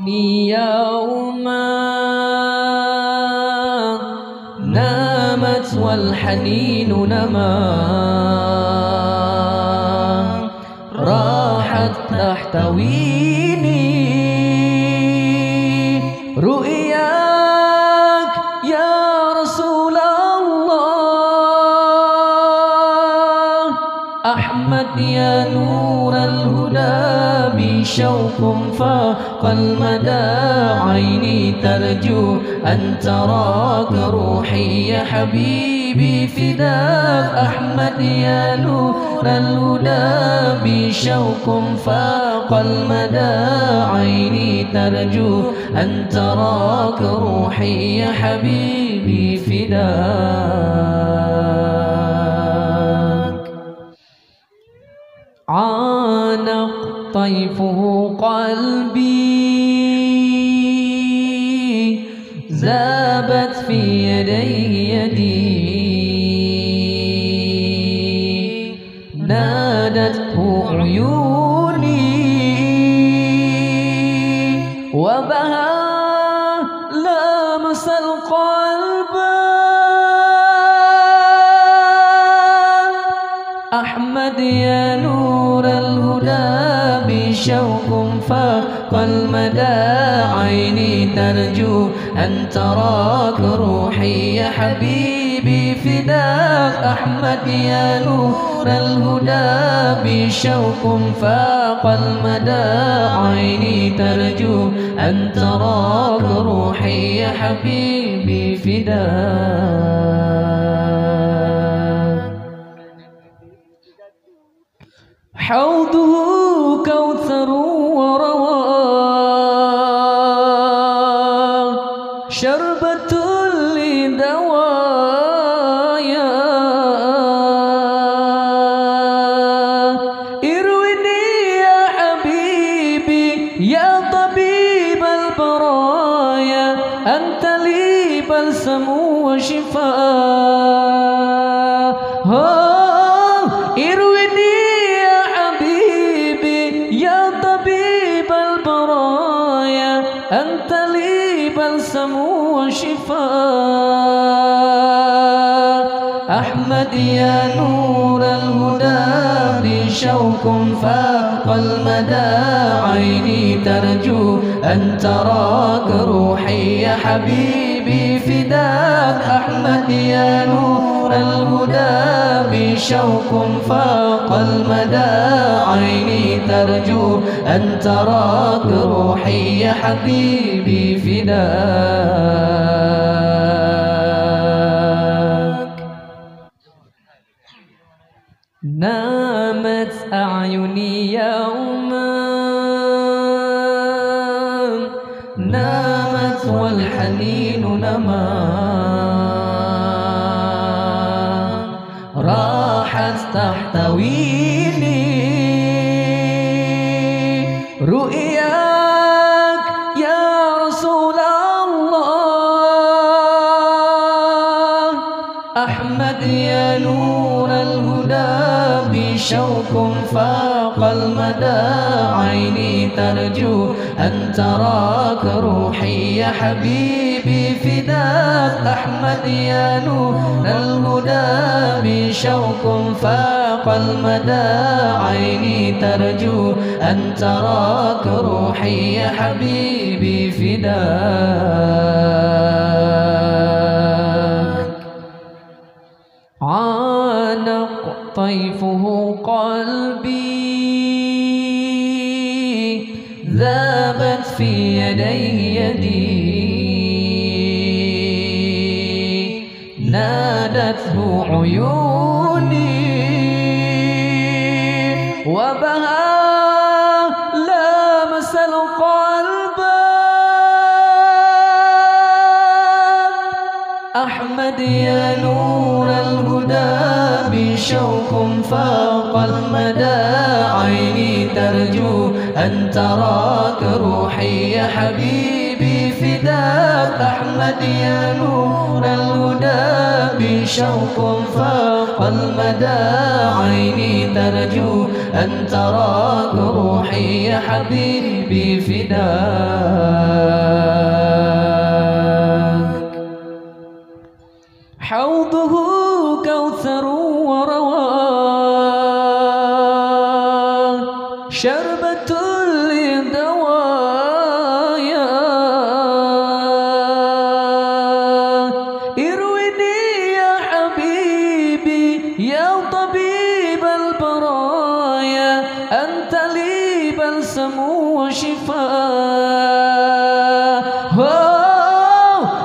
يوما نامت والحنين نما راحت تحتويني رؤياك يا رسول الله أحمد يا نور الهدى بشوق فاق المدى عيني ترجو أن تراك روحي يا حبيبي فداك أحمد يا نور الهدى بشوق فاق المدى عيني ترجو أن تراك روحي يا حبيبي فداك عانق طيفه قلبي ذابت في يديه يدي نادته عيوني وبها لامس القلب أحمد يا نور الهدى بشوق فاق المدى عيني ترجو أن تراك روحي يا حبيبي فداك أحمد يا نور الهدى بشوق فاق المدى عيني ترجو أن تراك روحي يا حبيبي فداك حوضه كوثر وروى شربة لدوايا ارويني يا حبيبي يا طبيب البرايا أنت لي بلسم وشفاء ارويني يا طبيب البرايا أنت لي بلسم وشفاء أحمد يا نور الهدى بشوق فاق المدى عيني ترجو أن تراك روحي يا حبيبي فداك أحمد يا نور الهدى بشوق فاق المدى عيني ترجو أن تراك روحي يا حبيبي فداك نامت أعيني يوما نامت والحنين نما راحت تحتويني رؤياك يا رسول الله أحمد يا نور الهدى بشوق فاق المدى عيني ترجو أن تراك روحي يا حبيبي فداك أحمد يا نور الهدى بشوق فاق المدى عيني ترجو أن تراك روحي يا حبيبي فداك عانق طيفه قلبي ذابت في يديه يدي نادته عيوني وبها لامس القلب أحمد يا نور الهدى بشوق فاق المدى عيني ترجو أن تراك روحي يا حبيبي حبيبي فداك أحمد يا نور الهدى بشوق فاق المدى عيني ترجو أن تراك روحي يا حبيبي فداك حوضه كوثر ورواه شربة للدوايا ارويني يا حبيبي يا طبيب البرايا أنت لي بلسم وشفاء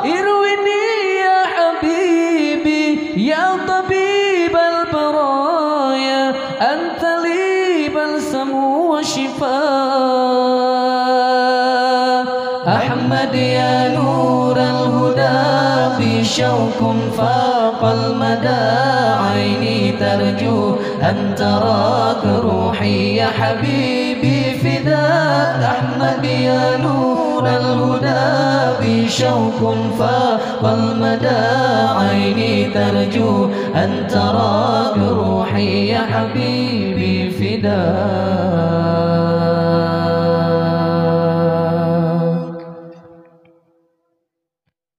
ارويني يا حبيبي يا طبيب البرايا أنت لي بلسم وشفاء أحمد يا نور الهدى بشوق فاق المدى عيني ترجو أن تراك روحي يا حبيبي فداك أحمد يا نور الهدى بشوق فاق المدى عيني ترجو أن تراك روحي يا حبيبي فداك